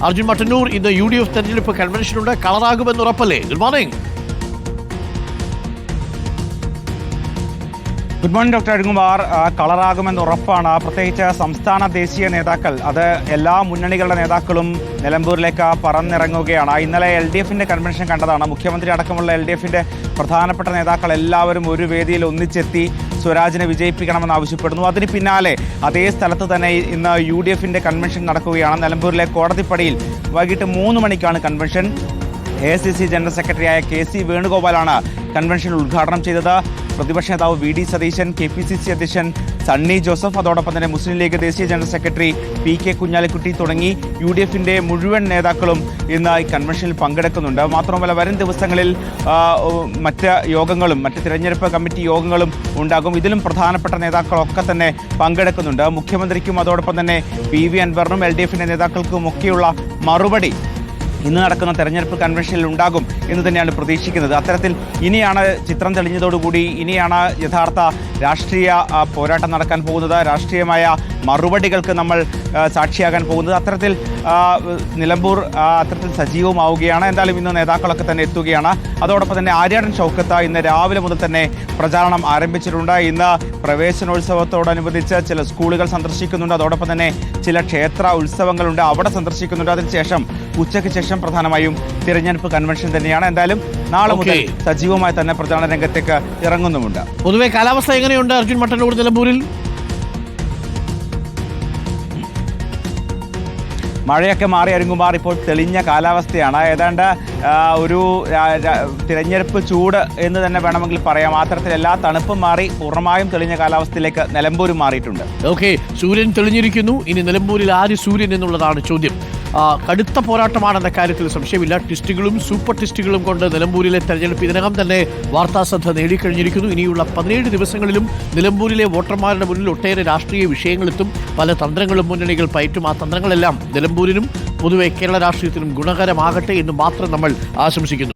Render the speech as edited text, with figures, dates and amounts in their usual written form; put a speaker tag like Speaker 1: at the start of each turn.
Speaker 1: അർജുൻ മട്ടന്നൂർ, ഇന്ന് UDF തെരഞ്ഞെടുപ്പ് കൺവെൻഷനുണ്ട്, കളറാകുമെന്ന് ഉറപ്പല്ലേ? Good morning.
Speaker 2: Good morning doctor Arunkumar. കളറാകുമെന്ന് ഉറപ്പാണ്. പ്രത്യേകിച്ച് സംസ്ഥാന ദേശീയ നേതാക്കൾ, അത് എല്ലാ മുന്നണികളുടെ നേതാക്കളും നിലമ്പൂരിലേക്ക് പറന്നിറങ്ങുകയാണ്. ഇന്നലെ LDFന്റെ കൺവെൻഷൻ കണ്ടതാണ്. മുഖ്യമന്ത്രി അടക്കമുള്ള LDFന്റെ പ്രധാനപ്പെട്ട നേതാക്കൾ എല്ലാവരും ഒരു വേദിയിൽ ഒന്നിച്ചെത്തി സ്വരാജിനെ വിജയിപ്പിക്കണമെന്ന് ആവശ്യപ്പെടുന്നു. അതിന് പിന്നാലെ അതേ സ്ഥലത്ത് തന്നെ ഇന്ന് UDFന്റെ കൺവെൻഷൻ നടക്കുകയാണ്. നിലമ്പൂരിലെ കോടതിപ്പടിയിൽ വൈകിട്ട് 3 മണിക്കാണ് കൺവെൻഷൻ. AICC ജനറൽ സെക്രട്ടറിയായ KC വേണുഗോപാലാണ് കൺവെൻഷൻ ഉദ്ഘാടനം ചെയ്തത്. പ്രതിപക്ഷ നേതാവ് VD സതീശൻ, KPCC അധ്യക്ഷൻ സണ്ണി ജോസഫ്, അതോടൊപ്പം തന്നെ മുസ്ലിം ലീഗ് ദേശീയ ജനറൽ സെക്രട്ടറി PK കുഞ്ഞാലിക്കുട്ടി തുടങ്ങി UDFന്റെ മുഴുവൻ നേതാക്കളും ഇന്ന് ഈ കൺവെൻഷനിൽ പങ്കെടുക്കുന്നുണ്ട്. മാത്രമല്ല വരും ദിവസങ്ങളിൽ മറ്റ് യോഗങ്ങളും മറ്റ് തിരഞ്ഞെടുപ്പ് കമ്മിറ്റി യോഗങ്ങളും ഉണ്ടാകും. ഇതിലും പ്രധാനപ്പെട്ട നേതാക്കളൊക്കെ തന്നെ പങ്കെടുക്കുന്നുണ്ട്. മുഖ്യമന്ത്രിക്കും അതോടൊപ്പം തന്നെ PV അൻവറിനും LDFന്റെ നേതാക്കൾക്കും ഒക്കെയുള്ള മറുപടി ഇന്ന് നടക്കുന്ന തെരഞ്ഞെടുപ്പ് കൺവെൻഷനിൽ ഉണ്ടാകും എന്ന് തന്നെയാണ് പ്രതീക്ഷിക്കുന്നത്. അത്തരത്തിൽ ഇനിയാണ് ചിത്രം തെളിഞ്ഞതോടുകൂടി ഇനിയാണ് യഥാർത്ഥ രാഷ്ട്രീയ പോരാട്ടം നടക്കാൻ പോകുന്നത്. രാഷ്ട്രീയമായ മറുപടികൾക്ക് നമ്മൾ സാക്ഷിയാകാൻ പോകുന്നത്. അത്തരത്തിൽ നിലമ്പൂർ അത്തരത്തിൽ സജീവമാവുകയാണ്. എന്തായാലും ഇന്ന് നേതാക്കളൊക്കെ തന്നെ എത്തുകയാണ്. അതോടൊപ്പം തന്നെ ആര്യാടൻ ഷൗക്കത്ത് ഇന്ന് രാവിലെ മുതൽ തന്നെ പ്രചാരണം ആരംഭിച്ചിട്ടുണ്ട്. ഇന്ന് പ്രവേശനോത്സവത്തോടനുബന്ധിച്ച് ചില സ്കൂളുകൾ സന്ദർശിക്കുന്നുണ്ട്. അതോടൊപ്പം തന്നെ ചില ക്ഷേത്ര ഉത്സവങ്ങളുണ്ട്, അവിടെ സന്ദർശിക്കുന്നുണ്ട്. അതിനുശേഷം ഉച്ചയ്ക്ക് ശേഷം പ്രധാനമായും തിരഞ്ഞെടുപ്പ് കൺവെൻഷൻ തന്നെയാണ്. എന്തായാലും നാളെ മുതൽ സജീവമായി തന്നെ പ്രചാരണ രംഗത്തേക്ക് ഇറങ്ങുന്നുമുണ്ട്.
Speaker 1: പൊതുവെ കാലാവസ്ഥ എങ്ങനെയുണ്ട് അർജുൻ മട്ടന്നൂർ, നിലമ്പൂരിൽ?
Speaker 2: മഴയൊക്കെ മാറി അരുൺകുമാർ, ഇപ്പോൾ തെളിഞ്ഞ കാലാവസ്ഥയാണ്. ഏതാണ്ട് ഒരു തിരഞ്ഞെടുപ്പ് ചൂട് എന്ന് തന്നെ വേണമെങ്കിൽ പറയാം. അത്തരത്തിൽ എല്ലാ തണുപ്പും മാറി പൂർണ്ണമായും തെളിഞ്ഞ കാലാവസ്ഥയിലേക്ക് നിലമ്പൂരും മാറിയിട്ടുണ്ട്.
Speaker 1: സൂര്യൻ തെളിഞ്ഞിരിക്കുന്നു. ഇനി നിലമ്പൂരിൽ ആര് സൂര്യൻ എന്നുള്ളതാണ് ചോദ്യം. കടുത്ത പോരാട്ടമാണെന്ന കാര്യത്തിൽ സംശയമില്ല. ട്വിസ്റ്റുകളും സൂപ്പർ ട്വിസ്റ്റുകളും കൊണ്ട് നിലമ്പൂരിലെ തെരഞ്ഞെടുപ്പ് ഇതിനകം തന്നെ വാർത്താശ്രദ്ധ നേടിക്കഴിഞ്ഞിരിക്കുന്നു. ഇനിയുള്ള 17 ദിവസങ്ങളിലും നിലമ്പൂരിലെ വോട്ടർമാരുടെ മുന്നിൽ ഒട്ടേറെ രാഷ്ട്രീയ വിഷയങ്ങളെത്തും. പല തന്ത്രങ്ങളും മുന്നണികൾ പയറ്റും. ആ തന്ത്രങ്ങളെല്ലാം നിലമ്പൂരിനും പൊതുവെ കേരള രാഷ്ട്രീയത്തിനും ഗുണകരമാകട്ടെ എന്ന് മാത്രം നമ്മൾ ആശംസിക്കുന്നു.